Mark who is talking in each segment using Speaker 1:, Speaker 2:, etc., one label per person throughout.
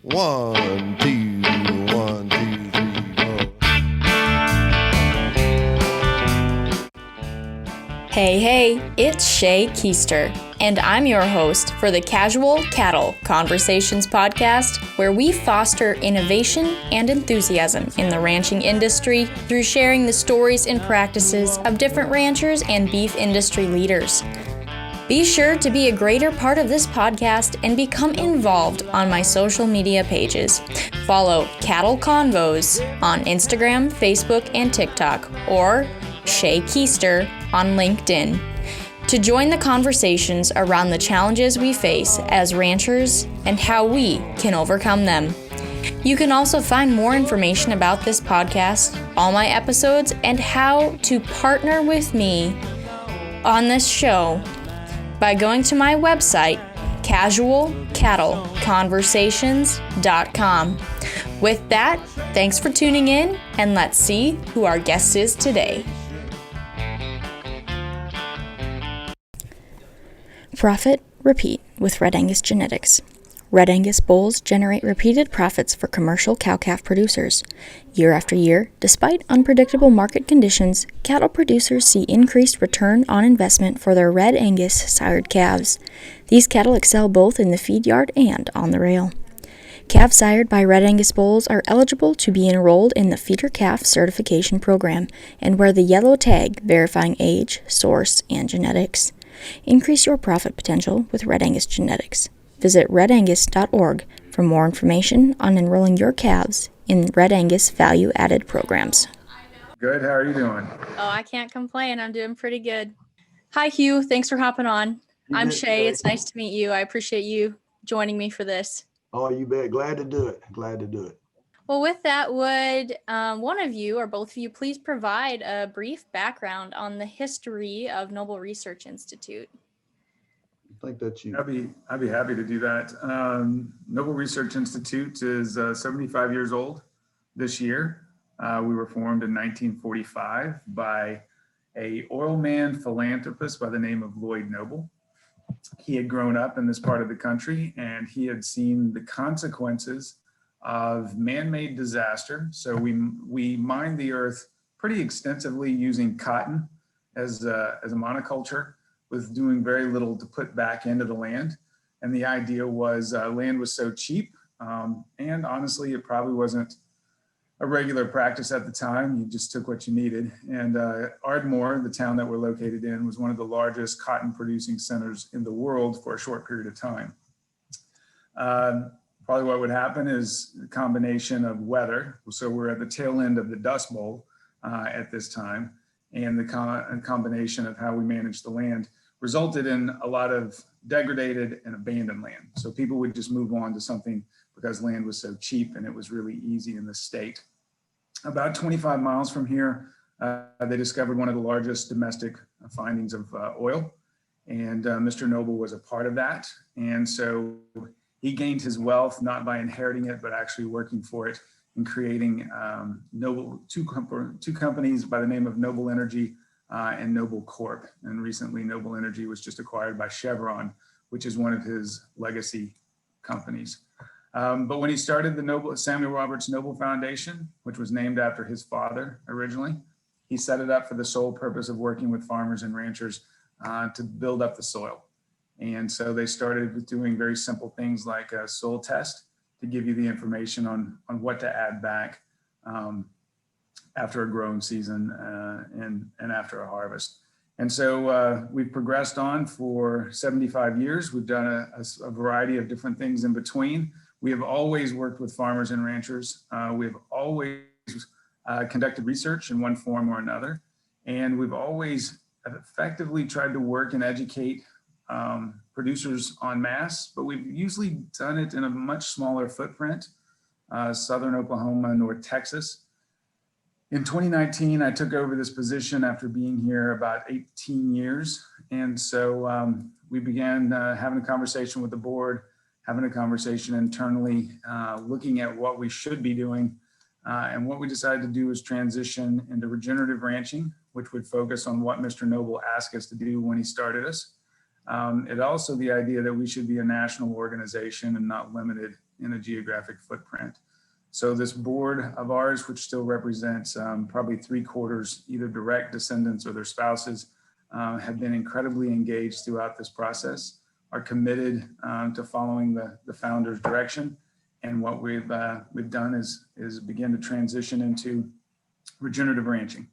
Speaker 1: 1, 2, 1, 2, 3, 4.
Speaker 2: Hey, it's Shay Keister, and I'm your host for the Casual Cattle Conversations podcast, where we foster innovation and enthusiasm in the ranching industry through sharing the stories and practices of different ranchers and beef industry leaders. Be sure to be a greater part of this podcast and become involved on my social media pages. Follow Cattle Convos on Instagram, Facebook, and TikTok, or Shay Keister on LinkedIn, to join the conversations around the challenges we face as ranchers and how we can overcome them. You can also find more information about this podcast, all my episodes, and how to partner with me on this show by going to my website, casualcattleconversations.com. With that, thanks for tuning in, and let's see who our guest is today. Profit Repeat with Red Angus Genetics. Red Angus bulls generate repeated profits for commercial cow-calf producers. Year after year, despite unpredictable market conditions, cattle producers see increased return on investment for their Red Angus sired calves. These cattle excel both in the feed yard and on the rail. Calves sired by Red Angus bulls are eligible to be enrolled in the Feeder Calf Certification Program and wear the yellow tag verifying age, source, and genetics. Increase your profit potential with Red Angus Genetics. Visit redangus.org for more information on enrolling your calves in Red Angus value-added programs.
Speaker 3: Good. How are you doing?
Speaker 2: Oh, I can't complain. I'm doing pretty good. Hi, Hugh. Thanks for hopping on. I'm Shay. It's nice to meet you. I appreciate you joining me for this.
Speaker 4: Oh, you bet. Glad to do it.
Speaker 2: Well, with that, would one of you or both of you please provide a brief background on the history of Noble Research Institute?
Speaker 4: I think that's you.
Speaker 3: I'd be happy to do that. Noble Research Institute is 75 years old this year. We were formed in 1945 by a oil man philanthropist by the name of Lloyd Noble. He had grown up in this part of the country and he had seen the consequences of man-made disaster. So we mined the earth pretty extensively using cotton as a monoculture, with doing very little to put back into the land. And the idea was land was so cheap, and honestly, it probably wasn't a regular practice at the time. You just took what you needed. And Ardmore, the town that we're located in, was one of the largest cotton producing centers in the world for a short period of time. Probably what would happen is a combination of weather. So we're at the tail end of the Dust Bowl at this time, and the combination of how we managed the land resulted in a lot of degraded and abandoned land. So people would just move on to something because land was so cheap and it was really easy in the state. About 25 miles from here, they discovered one of the largest domestic findings of oil, and Mr. Noble was a part of that. And so he gained his wealth not by inheriting it, but actually working for it and creating two companies by the name of Noble Energy and Noble Corp. And recently, Noble Energy was just acquired by Chevron, which is one of his legacy companies. But when he started the Samuel Roberts Noble Foundation, which was named after his father originally, he set it up for the sole purpose of working with farmers and ranchers to build up the soil. And so they started with doing very simple things like a soil test to give you the information on what to add back after a growing season and after a harvest. And so we've progressed on for 75 years. We've done a variety of different things in between. We have always worked with farmers and ranchers. We have always conducted research in one form or another. And we've always effectively tried to work and educate producers en masse, but we've usually done it in a much smaller footprint, Southern Oklahoma, North Texas. In 2019, I took over this position after being here about 18 years. And so we began having a conversation with the board, having a conversation internally, looking at what we should be doing. And what we decided to do is transition into regenerative ranching, which would focus on what Mr. Noble asked us to do when he started us. It also the idea that we should be a national organization and not limited in a geographic footprint. So this board of ours, which still represents probably 3/4 either direct descendants or their spouses, have been incredibly engaged throughout this process, are committed to following the founder's direction. And what we've done is begin to transition into regenerative ranching.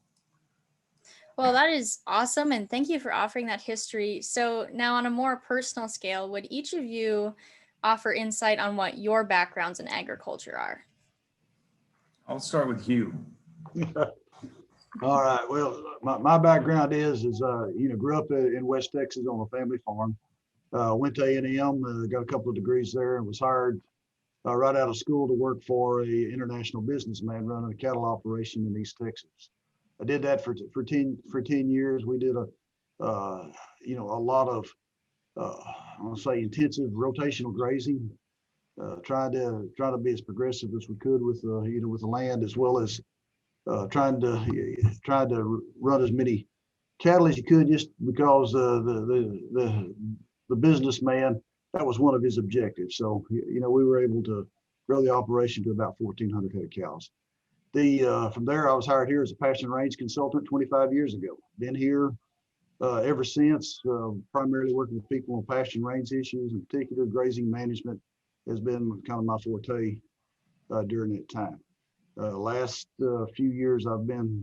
Speaker 2: Well, that is awesome. And thank you for offering that history. So now on a more personal scale, would each of you offer insight on what your backgrounds in agriculture are?
Speaker 3: I'll start with Hugh.
Speaker 4: All right. Well, my background is grew up in West Texas on a family farm. Went to A&M, got a couple of degrees there, and was hired right out of school to work for a international businessman running a cattle operation in East Texas. I did that for 10 years. We did a lot of I want to say intensive rotational grazing. Tried to be as progressive as we could with with the land, as well as trying to run as many cattle as you could, just because the businessman, that was one of his objectives. So we were able to grow the operation to about 1,400 head of cows. From there, I was hired here as a pasture and range consultant 25 years ago. Been here ever since, primarily working with people on pasture and range issues, in particular grazing management has been kind of my forte during that time. Last few years, I've been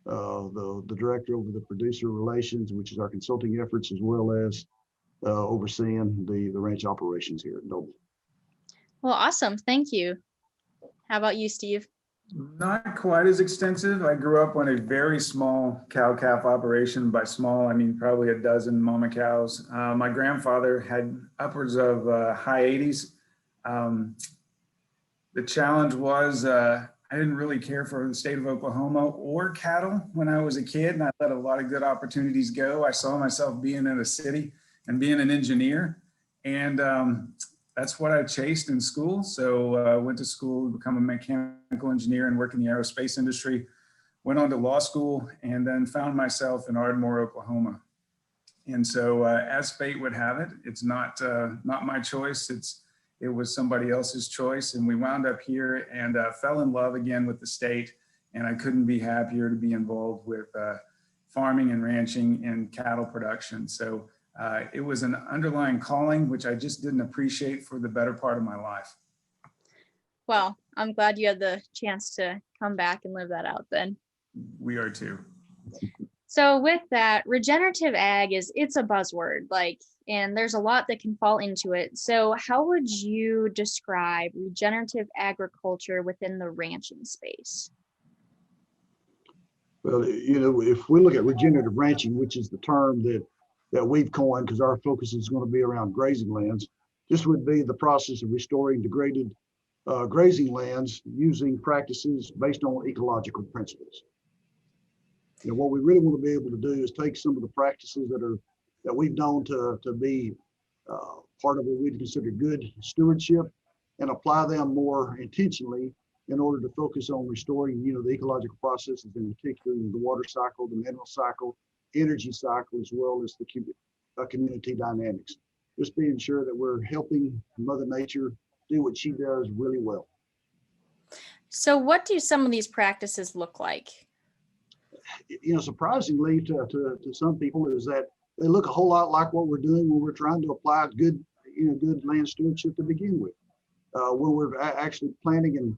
Speaker 4: the director over the producer relations, which is our consulting efforts, as well as overseeing the ranch operations here at Noble.
Speaker 2: Well, awesome. Thank you. How about you, Steve?
Speaker 3: Not quite as extensive. I grew up on a very small cow-calf operation. By small, I mean probably a dozen mama cows. My grandfather had upwards of high 80s. The challenge was I didn't really care for the state of Oklahoma or cattle when I was a kid, and I let a lot of good opportunities go. I saw myself being in a city and being an engineer, and that's what I chased in school. So I went to school to become a mechanical engineer and work in the aerospace industry. Went on to law school and then found myself in Ardmore, Oklahoma. And so as fate would have it, it's not my choice. It was somebody else's choice. And we wound up here and fell in love again with the state. And I couldn't be happier to be involved with farming and ranching and cattle production. So it was an underlying calling, which I just didn't appreciate for the better part of my life.
Speaker 2: Well, I'm glad you had the chance to come back and live that out then.
Speaker 3: We are too.
Speaker 2: So with that, regenerative ag it's a buzzword, and there's a lot that can fall into it. So how would you describe regenerative agriculture within the ranching space?
Speaker 4: Well, if we look at regenerative ranching, which is the term that we've coined, because our focus is going to be around grazing lands, this would be the process of restoring degraded grazing lands using practices based on ecological principles. What we really want to be able to do is take some of the practices that we've known to be part of what we'd consider good stewardship, and apply them more intentionally in order to focus on restoring, the ecological processes, in particular the water cycle, the mineral cycle, energy cycle, as well as the community dynamics. Just being sure that we're helping Mother Nature do what she does really well.
Speaker 2: So what do some of these practices look like?
Speaker 4: Surprisingly to some people, is that they look a whole lot like what we're doing when we're trying to apply good land stewardship to begin with. When we're actually planting and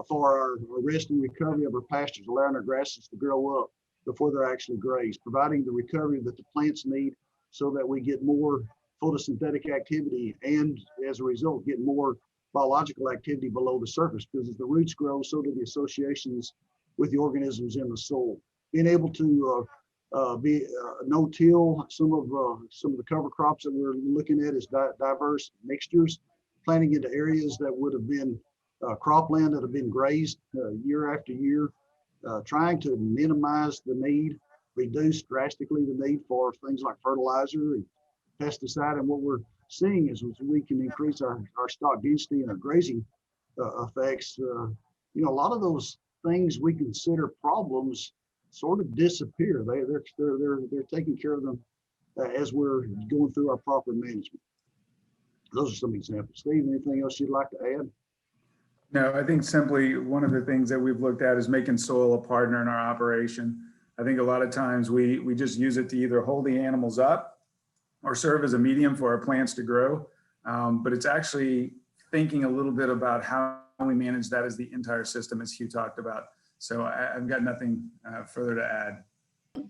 Speaker 4: for our rest and recovery of our pastures, allowing our grasses to grow up before they're actually grazed, providing the recovery that the plants need so that we get more photosynthetic activity, and as a result get more biological activity below the surface, because as the roots grow, so do the associations with the organisms in the soil. Being able to be no-till some of the cover crops that we're looking at is diverse mixtures, planting into areas that would have been cropland that have been grazed year after year, trying to minimize the need, reduce drastically the need for things like fertilizer and pesticide. And what we're seeing is we can increase our stock density and our grazing effects. A lot of those things we consider problems sort of disappear. They're taking care of them as we're going through our proper management. Those are some examples. Steve, anything else you'd like to add?
Speaker 3: No, I think simply one of the things that we've looked at is making soil a partner in our operation. I think a lot of times we just use it to either hold the animals up or serve as a medium for our plants to grow. But it's actually thinking a little bit about how we manage that as the entire system, as Hugh talked about. So I've got nothing further to add.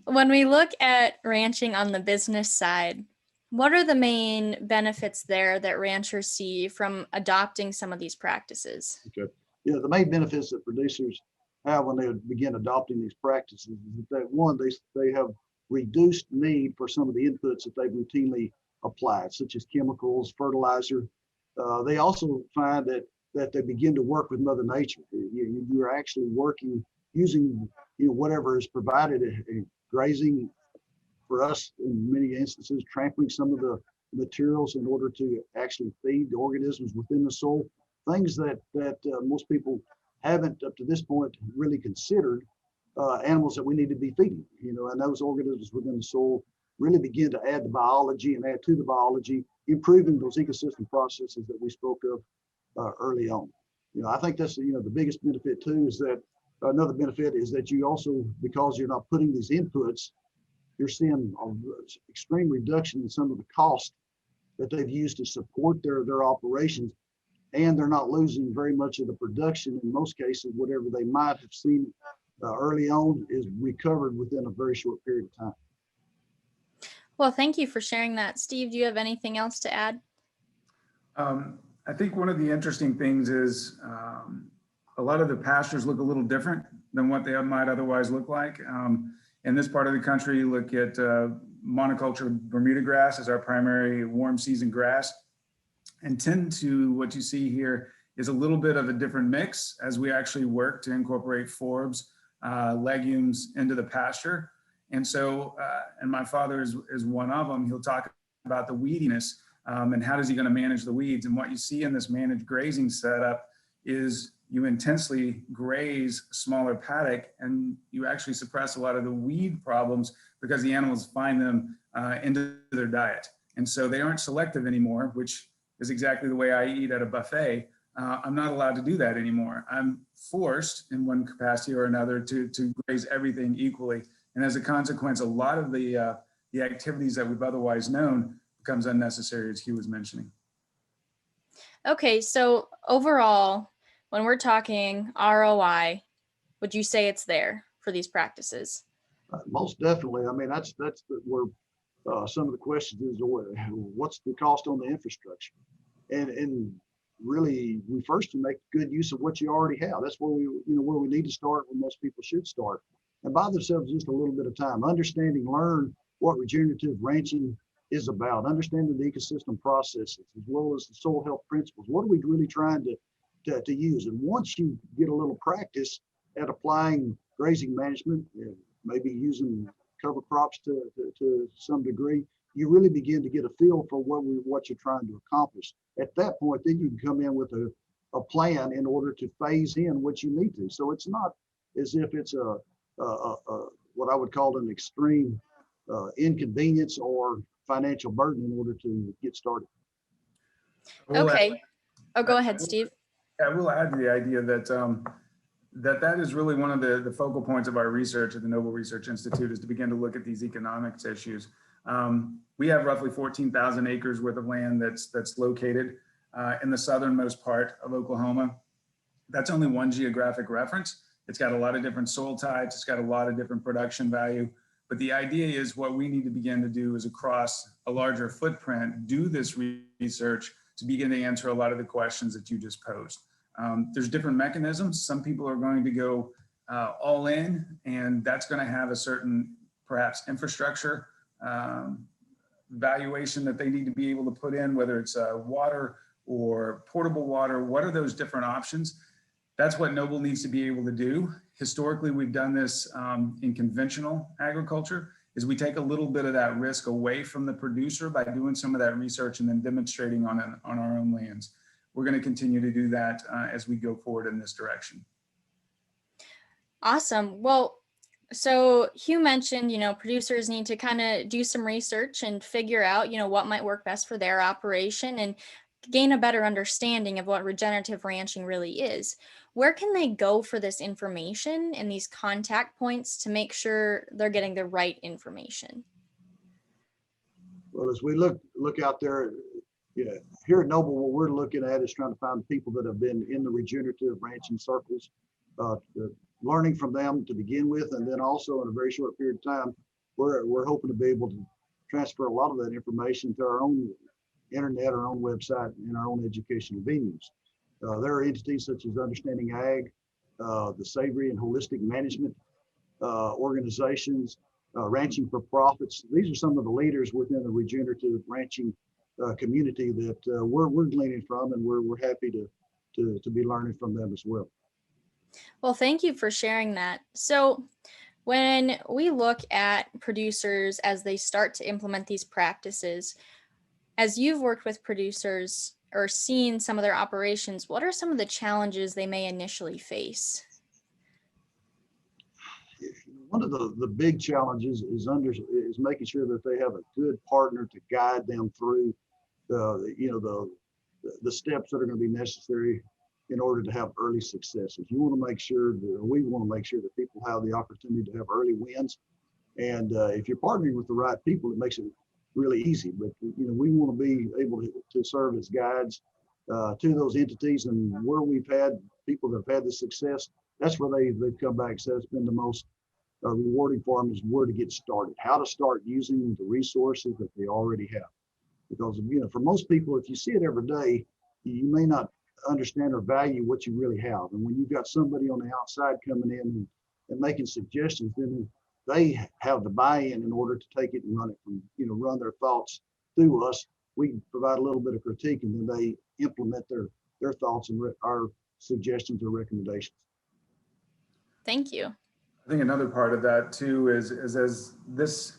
Speaker 2: When we look at ranching on the business side, what are the main benefits there that ranchers see from adopting some of these practices?
Speaker 4: Okay. Yeah, the main benefits that producers have when they begin adopting these practices is that one, they have reduced need for some of the inputs that they've routinely applied, such as chemicals, fertilizer. They also find that they begin to work with Mother Nature. You're actually working using whatever is provided, grazing for us in many instances, trampling some of the materials in order to actually feed the organisms within the soil, things that most people haven't up to this point really considered, animals that we need to be feeding, and those organisms within the soil really begin to add the biology and add to the biology, improving those ecosystem processes that we spoke of early on. I think that's the biggest benefit too, is that another benefit is that you also, because you're not putting these inputs, you're seeing an extreme reduction in some of the cost that they've used to support their operations, and they're not losing very much of the production. In most cases, whatever they might have seen early on is recovered within a very short period of time.
Speaker 2: Well, thank you for sharing that. Steve, do you have anything else to add?
Speaker 3: I think one of the interesting things is a lot of the pastures look a little different than what they might otherwise look like. In this part of the country, you look at monoculture Bermuda grass as our primary warm season grass, and tend to what you see here is a little bit of a different mix as we actually work to incorporate forbs, legumes into the pasture. And so, and my father is one of them. He'll talk about the weediness and how is he going to manage the weeds. And what you see in this managed grazing setup is you intensely graze a smaller paddock, and you actually suppress a lot of the weed problems because the animals find them into their diet. And so they aren't selective anymore, which is exactly the way I eat at a buffet. I'm not allowed to do that anymore. I'm forced in one capacity or another to graze everything equally. And as a consequence, a lot of the activities that we've otherwise known becomes unnecessary, as Hugh was mentioning.
Speaker 2: Okay, so overall, when we're talking ROI, would you say it's there for these practices?
Speaker 4: Most definitely. I mean, that's where some of the questions is, what's the cost on the infrastructure? And really, we first to make good use of what you already have. That's where we need to start, where most people should start. And buy themselves just a little bit of time, learn what regenerative ranching is about, understanding the ecosystem processes, as well as the soil health principles. What are we really trying to use? And once you get a little practice at applying grazing management, maybe using cover crops to some degree, you really begin to get a feel for what you're trying to accomplish. At that point, then you can come in with a plan in order to phase in what you need to. So it's not as if it's a what I would call an extreme inconvenience or financial burden in order to get started.
Speaker 2: Okay. Oh, go ahead, Steve.
Speaker 3: I will add to the idea that that is really one of the focal points of our research at the Noble Research Institute, is to begin to look at these economics issues. We have roughly 14,000 acres worth of land that's located in the southernmost part of Oklahoma. That's only one geographic reference. It's got a lot of different soil types. It's got a lot of different production value. But the idea is what we need to begin to do is across a larger footprint, do this research to begin to answer a lot of the questions that you just posed. There's different mechanisms. Some people are going to go all in, and that's going to have a certain perhaps infrastructure valuation that they need to be able to put in, whether it's water or portable water. What are those different options? That's what Noble needs to be able to do. Historically, we've done this in conventional agriculture, is we take a little bit of that risk away from the producer by doing some of that research and then demonstrating on our own lands. We're going to continue to do that as we go forward in this direction.
Speaker 2: Awesome. Well, so Hugh mentioned, producers need to kind of do some research and figure out, what might work best for their operation. And gain a better understanding of what regenerative ranching really is, where can they go for this information and these contact points to make sure they're getting the right information?
Speaker 4: Well, as we look out there, yeah, here at Noble, what we're looking at is trying to find people that have been in the regenerative ranching circles, uh, learning from them to begin with, and then also in a very short period of time, we're hoping to be able to transfer a lot of that information to our own internet, our own website, and our own educational venues. There are entities such as Understanding Ag, the Savory and Holistic Management organizations, Ranching for Profits. These are some of the leaders within the regenerative ranching community that we're gleaning from, and we're happy to be learning from them as well.
Speaker 2: Well, thank you for sharing that. So, when we look at producers as they start to implement these practices, as you've worked with producers or seen some of their operations, what are some of the challenges they may initially face?
Speaker 4: One of the big challenges is making sure that they have a good partner to guide them through the steps that are going to be necessary in order to have early successes. We want to make sure that people have the opportunity to have early wins. And if you're partnering with the right people, it makes it really easy. But we want to be able to serve as guides to those entities, and where we've had people that have had the success, that's where they've come back and said it's been the most rewarding for them, is where to get started, how to start using the resources that they already have. Because for most people, if you see it every day, you may not understand or value what you really have. And when you've got somebody on the outside coming in and making suggestions, then they have the buy-in in order to take it and run it from, run their thoughts through us. We provide a little bit of critique, and then they implement their thoughts and our suggestions or recommendations.
Speaker 2: Thank you.
Speaker 3: I think another part of that too is as this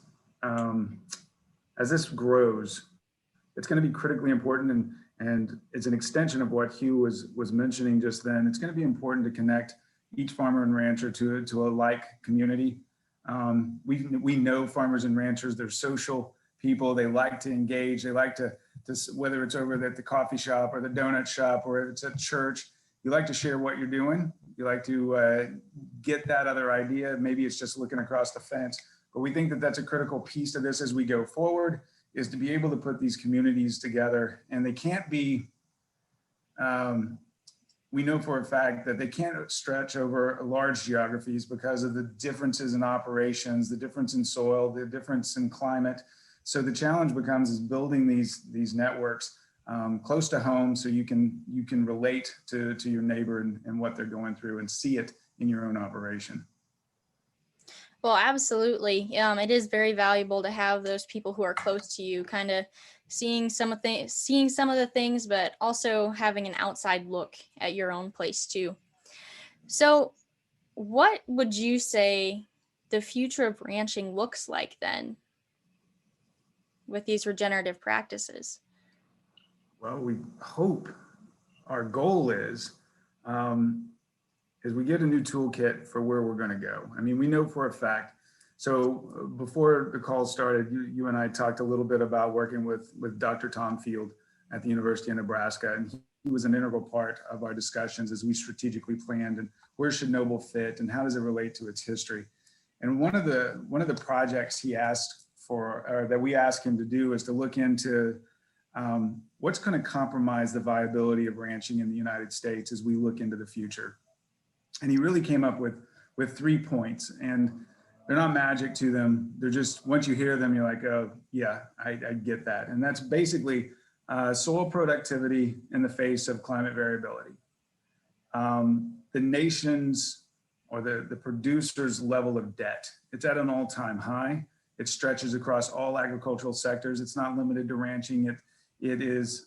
Speaker 3: grows, it's going to be critically important, and it's an extension of what Hugh was mentioning just then. It's going to be important to connect each farmer and rancher to a like community. We know farmers and ranchers, they're social people. They like to engage. They like to whether it's over at the coffee shop or the donut shop or it's at church, you like to share what you're doing. You like to get that other idea. Maybe it's just looking across the fence, but we think that that's a critical piece of this as we go forward, is to be able to put these communities together. And they can't be, we know for a fact that they can't stretch over large geographies because of the differences in operations, the difference in soil, the difference in climate. So the challenge becomes is building these networks close to home, so you can relate to your neighbor and what they're going through and see it in your own operation.
Speaker 2: Well, absolutely. It is very valuable to have those people who are close to you, kind of seeing some of the things, but also having an outside look at your own place too. So, what would you say the future of ranching looks like then, with these regenerative practices?
Speaker 3: Well, we hope, our goal is we get a new toolkit for where we're going to go. I mean, we know for a fact. So before the call started, you and I talked a little bit about working with Dr. Tom Field at the University of Nebraska, and he was an integral part of our discussions as we strategically planned and where should Noble fit and how does it relate to its history. And one of the projects he asked for, or that we asked him to do, is to look into what's going to compromise the viability of ranching in the United States as we look into the future. And he really came up with 3 points, and they're not magic to them. They're just, once you hear them, you're like, oh yeah, I get that. And that's basically soil productivity in the face of climate variability. The nation's, or the producer's level of debt, it's at an all-time high. It stretches across all agricultural sectors. It's not limited to ranching. It is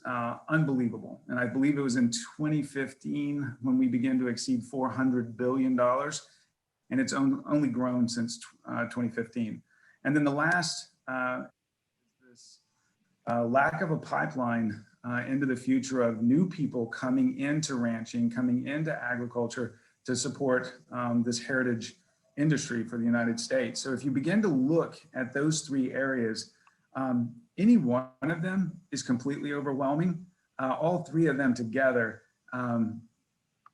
Speaker 3: unbelievable. And I believe it was in 2015 when we began to exceed $400 billion. And it's only grown since 2015. And then the last is this lack of a pipeline into the future of new people coming into ranching, coming into agriculture to support this heritage industry for the United States. So if you begin to look at those 3 areas, any one of them is completely overwhelming. all three of them together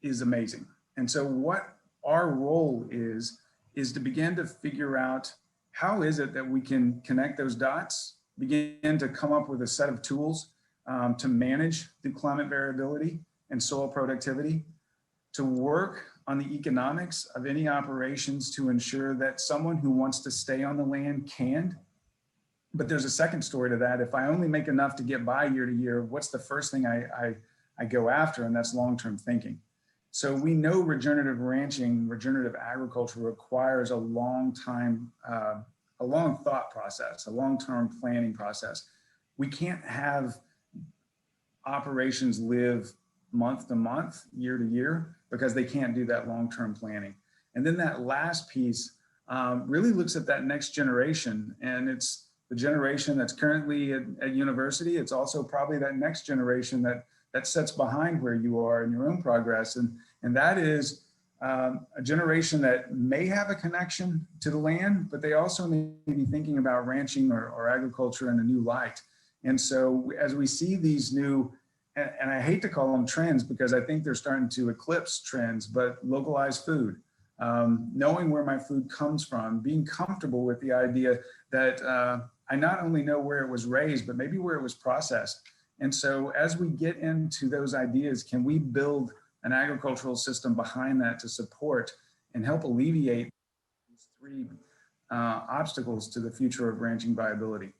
Speaker 3: is amazing. And so what our role is to begin to figure out how is it that we can connect those dots, begin to come up with a set of tools to manage the climate variability and soil productivity, to work on the economics of any operations to ensure that someone who wants to stay on the land can. But there's a second story to that. If I only make enough to get by year to year, what's the first thing I go after? And that's long-term thinking. So we know regenerative ranching, regenerative agriculture requires a long thought process, a long-term planning process. We can't have operations live month to month, year to year, because they can't do that long-term planning. And then that last piece really looks at that next generation, and it's the generation that's currently at university. It's also probably that next generation that sits behind where you are in your own progress. And that is a generation that may have a connection to the land, but they also may be thinking about ranching or agriculture in a new light. And so as we see these new, and I hate to call them trends because I think they're starting to eclipse trends, but localized food, knowing where my food comes from, being comfortable with the idea that I not only know where it was raised, but maybe where it was processed. And so as we get into those ideas, can we build an agricultural system behind that to support and help alleviate these three obstacles to the future of ranching viability?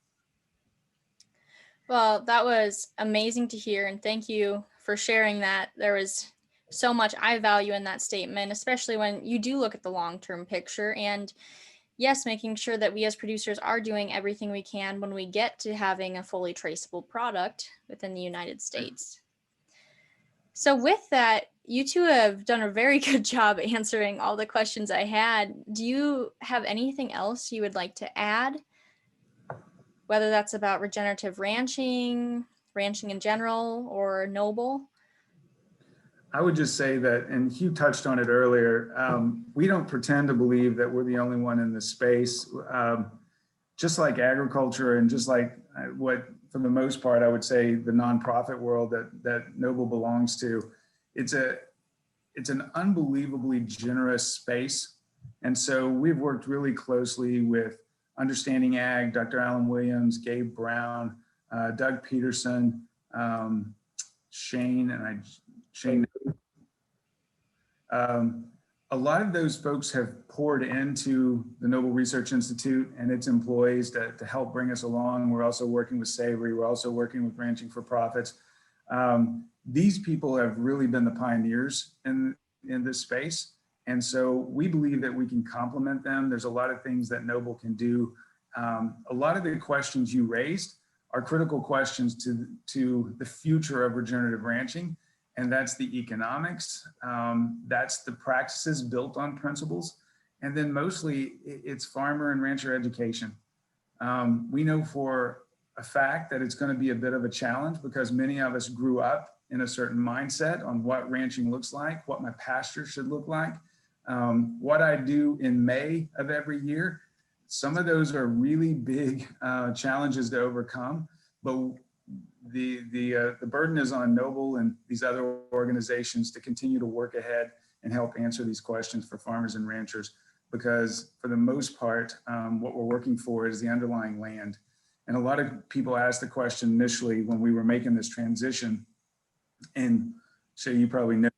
Speaker 2: Well, that was amazing to hear, and thank you for sharing that. There was so much I value in that statement, especially when you do look at the long-term picture. And yes, making sure that we as producers are doing everything we can when we get to having a fully traceable product within the United States. So with that, you two have done a very good job answering all the questions I had. Do you have anything else you would like to add? Whether that's about regenerative ranching, ranching in general, or Noble?
Speaker 3: I would just say that, and Hugh touched on it earlier, we don't pretend to believe that we're the only one in this space. Just like agriculture and just like what, for the most part, I would say the nonprofit world that Noble belongs to, it's an unbelievably generous space. And so we've worked really closely with Understanding Ag, Dr. Alan Williams, Gabe Brown, Doug Peterson, Shane. A lot of those folks have poured into the Noble Research Institute and its employees to help bring us along. We're also working with Savory. We're also working with Ranching for Profits. These people have really been the pioneers in this space. And so we believe that we can complement them. There's a lot of things that Noble can do. A lot of the questions you raised are critical questions to the future of regenerative ranching. And that's the economics, that's the practices built on principles. And then mostly it's farmer and rancher education. We know for a fact that it's going to be a bit of a challenge because many of us grew up in a certain mindset on what ranching looks like, what my pasture should look like, what I do in May of every year. Some of those are really big challenges to overcome, but the burden is on Noble and these other organizations to continue to work ahead and help answer these questions for farmers and ranchers, because for the most part, what we're working for is the underlying land. And a lot of people asked the question initially when we were making this transition, and so you probably know,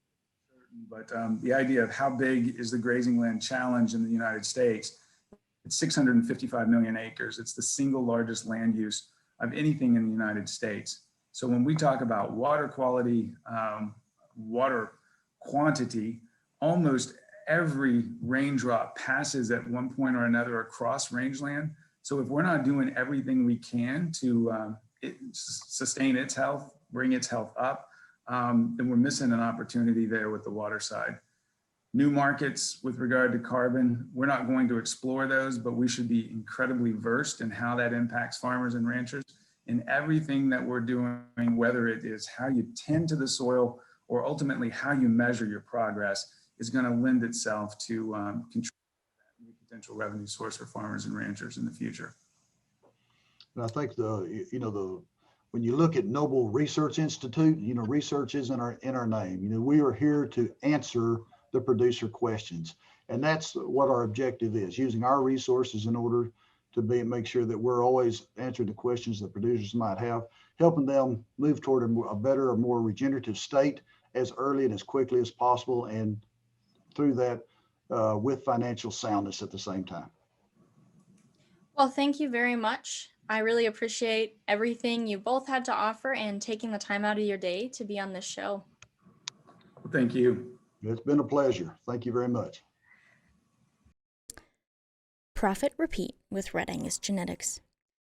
Speaker 3: but the idea of how big is the grazing land challenge in the United States, it's 655 million acres. It's the single largest land use of anything in the United States. So when we talk about water quality, water quantity, almost every raindrop passes at one point or another across rangeland. So if we're not doing everything we can to sustain its health, bring its health up, then we're missing an opportunity there with the water side. New markets with regard to carbon, we're not going to explore those, but we should be incredibly versed in how that impacts farmers and ranchers in everything that we're doing, whether it is how you tend to the soil or ultimately how you measure your progress, is going to lend itself to control that potential revenue source for farmers and ranchers in the future.
Speaker 4: And I think the when you look at Noble Research Institute, research is in our name. We are here to answer the producer questions. And that's what our objective is, using our resources in order to make sure that we're always answering the questions that producers might have, helping them move toward a better or more regenerative state as early and as quickly as possible, and through that with financial soundness at the same time.
Speaker 2: Well, thank you very much. I really appreciate everything you both had to offer and taking the time out of your day to be on this show.
Speaker 3: Well, thank you.
Speaker 4: It's been a pleasure. Thank you very much.
Speaker 2: Profit Repeat with Red Angus Genetics.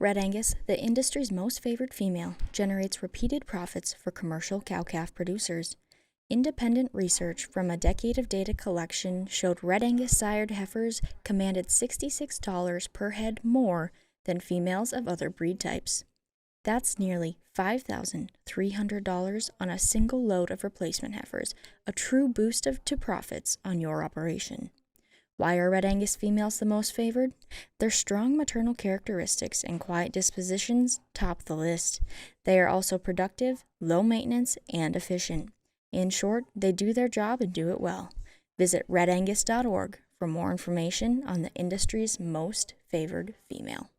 Speaker 2: Red Angus, the industry's most favored female, generates repeated profits for commercial cow-calf producers. Independent research from a decade of data collection showed Red Angus sired heifers commanded $66 per head more than females of other breed types. That's nearly $5,300 on a single load of replacement heifers, a true boost to profits on your operation. Why are Red Angus females the most favored? Their strong maternal characteristics and quiet dispositions top the list. They are also productive, low maintenance, and efficient. In short, they do their job and do it well. Visit redangus.org for more information on the industry's most favored female.